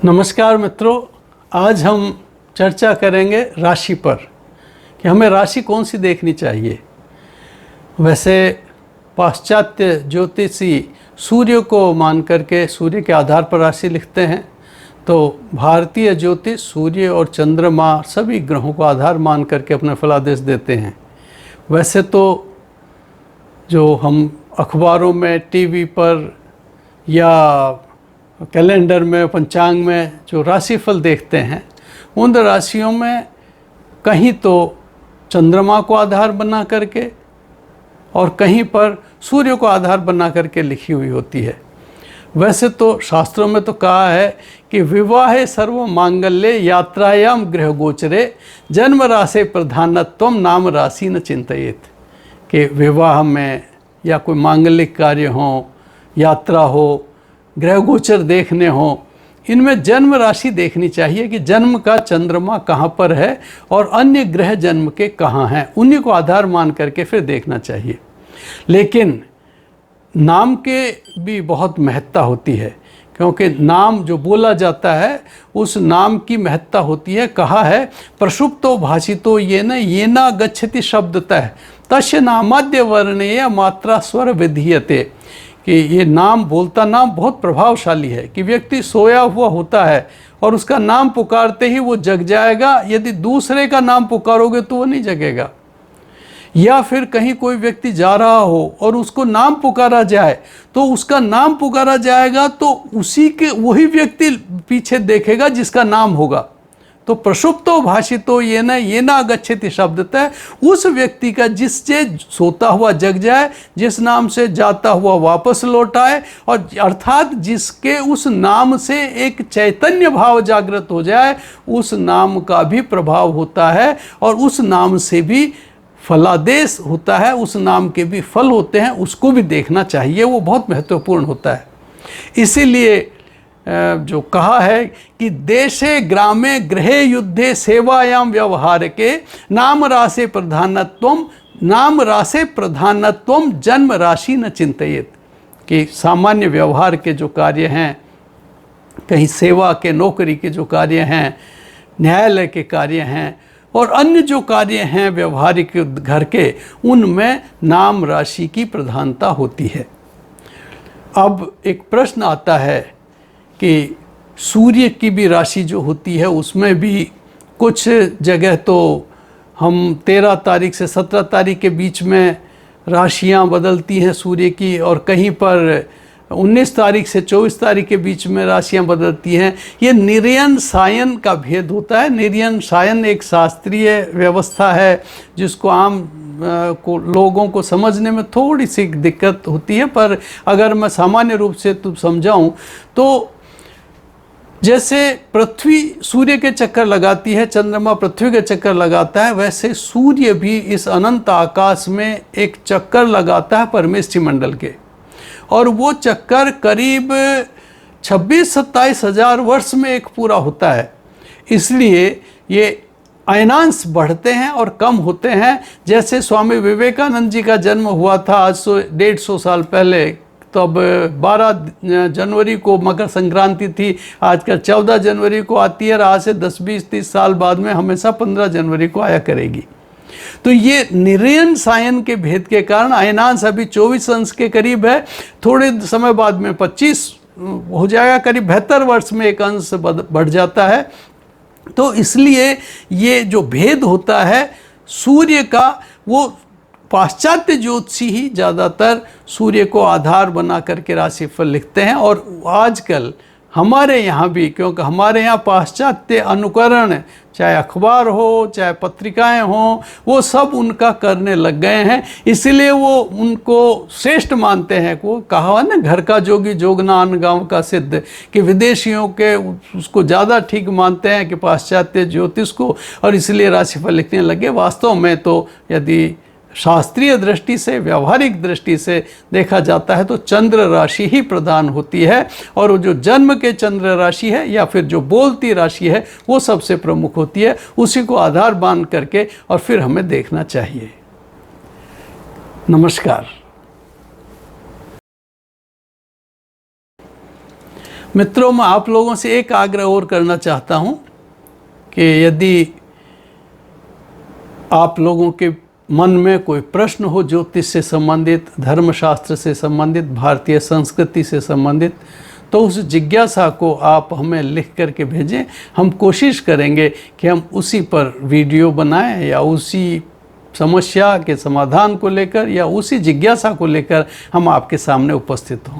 नमस्कार मित्रों, आज हम चर्चा करेंगे राशि पर कि हमें राशि कौन सी देखनी चाहिए। वैसे पाश्चात्य ज्योतिषी सूर्य को मान करके सूर्य के आधार पर राशि लिखते हैं, तो भारतीय ज्योतिष सूर्य और चंद्रमा सभी ग्रहों को आधार मान करके अपने फलादेश देते हैं। वैसे तो जो हम अखबारों में, टीवी पर या कैलेंडर में, पंचांग में जो राशिफल देखते हैं, उन राशियों में कहीं तो चंद्रमा को आधार बना करके और कहीं पर सूर्य को आधार बना करके लिखी हुई होती है। वैसे तो शास्त्रों में तो कहा है कि विवाहे सर्व मांगल्ये यात्रायाम ग्रह गोचरे जन्म राशि प्रधानत्वम नाम राशि न चिंतयेत, कि विवाह में या कोई मांगलिक कार्य हो, यात्रा हो, ग्रह गोचर देखने हों, इनमें जन्म राशि देखनी चाहिए कि जन्म का चंद्रमा कहाँ पर है और अन्य ग्रह जन्म के कहाँ हैं, उन्हीं को आधार मान करके फिर देखना चाहिए। लेकिन नाम के भी बहुत महत्ता होती है, क्योंकि नाम जो बोला जाता है उस नाम की महत्ता होती है। कहा है प्रसुप्तो भाषितो ये न गच्छति शब्दतः तस्य नामाद्य वर्णेय मात्रा स्वर विधीयते, कि ये नाम, बोलता नाम बहुत प्रभावशाली है कि व्यक्ति सोया हुआ होता है और उसका नाम पुकारते ही वो जग जाएगा। यदि दूसरे का नाम पुकारोगे तो वो नहीं जगेगा। या फिर कहीं कोई व्यक्ति जा रहा हो और उसको नाम पुकारा जाए तो उसका नाम पुकारा जाएगा तो उसी के वही व्यक्ति पीछे देखेगा जिसका नाम होगा। तो प्रसुप्तो भाषितो ये न गच्छति शब्दतः, उस व्यक्ति का जिससे सोता हुआ जग जाए, जिस नाम से जाता हुआ वापस लौट आए, और अर्थात जिसके उस नाम से एक चैतन्य भाव जागृत हो जाए, उस नाम का भी प्रभाव होता है और उस नाम से भी फलादेश होता है, उस नाम के भी फल होते हैं। उसको भी देखना चाहिए, वो बहुत महत्वपूर्ण होता है। इसीलिए जो कहा है कि देशे ग्रामे गृहे युद्धे सेवायाम व्यवहार के नाम राशि प्रधानत्वम जन्म राशि न चिंतयेत, कि सामान्य व्यवहार के जो कार्य हैं, कहीं सेवा के, नौकरी के जो कार्य हैं, न्यायालय के कार्य हैं और अन्य जो कार्य हैं व्यवहारिक घर के, उनमें नाम राशि की प्रधानता होती है। अब एक प्रश्न आता है कि सूर्य की भी राशि जो होती है उसमें भी कुछ जगह तो हम 13 तारीख से 17 तारीख के बीच में राशियां बदलती हैं सूर्य की, और कहीं पर 19 तारीख से 24 तारीख के बीच में राशियां बदलती हैं। ये निर्यन सायन का भेद होता है। निर्यन सायन एक शास्त्रीय व्यवस्था है जिसको आम लोगों को समझने में थोड़ी सी दिक्कत होती है, पर अगर मैं सामान्य रूप से समझाऊं तो जैसे पृथ्वी सूर्य के चक्कर लगाती है, चंद्रमा पृथ्वी के चक्कर लगाता है, वैसे सूर्य भी इस अनंत आकाश में एक चक्कर लगाता है परमेष्ठी मंडल के, और वो चक्कर करीब 26-27 हजार वर्ष में एक पूरा होता है। इसलिए ये अयनांश बढ़ते हैं और कम होते हैं। जैसे स्वामी विवेकानंद जी का जन्म हुआ था आज 150 साल पहले, तब 12 जनवरी को मकर संक्रांति थी, आजकल 14 जनवरी को आती है, आज से 10-20-30 साल बाद में हमेशा 15 जनवरी को आया करेगी। तो ये निर्यन सायन के भेद के कारण अयनांश अभी 24 अंश के करीब है, थोड़े समय बाद में 25 हो जाएगा, करीब 72 वर्ष में एक अंश बढ़ जाता है। तो इसलिए ये जो भेद होता है सूर्य का, वो पाश्चात्य ज्योतिषी ही ज़्यादातर सूर्य को आधार बना करके राशिफल लिखते हैं। और आजकल हमारे यहाँ भी, क्योंकि हमारे यहाँ पाश्चात्य अनुकरण, चाहे अखबार हो चाहे पत्रिकाएं हों, वो सब उनका करने लग गए हैं। इसीलिए वो उनको श्रेष्ठ मानते हैं। वो कहा ना, घर का जोगी जोगनान गांव का सिद्ध, कि विदेशियों के उसको ज़्यादा ठीक मानते हैं कि पाश्चात्य ज्योतिष को, और इसलिए राशिफल लिखने लगे। वास्तव में तो यदि शास्त्रीय दृष्टि से, व्यावहारिक दृष्टि से देखा जाता है तो चंद्र राशि ही प्रधान होती है, और वो जो जन्म के चंद्र राशि है या फिर जो बोलती राशि है वो सबसे प्रमुख होती है। उसी को आधार मान करके और फिर हमें देखना चाहिए। नमस्कार। मित्रों, मैं आप लोगों से एक आग्रह और करना चाहता हूं कि यदि आप लोगों के मन में कोई प्रश्न हो ज्योतिष से संबंधित, धर्मशास्त्र से संबंधित, भारतीय संस्कृति से संबंधित, तो उस जिज्ञासा को आप हमें लिख करके भेजें। हम कोशिश करेंगे कि हम उसी पर वीडियो बनाएं या उसी समस्या के समाधान को लेकर या उसी जिज्ञासा को लेकर हम आपके सामने उपस्थित हों।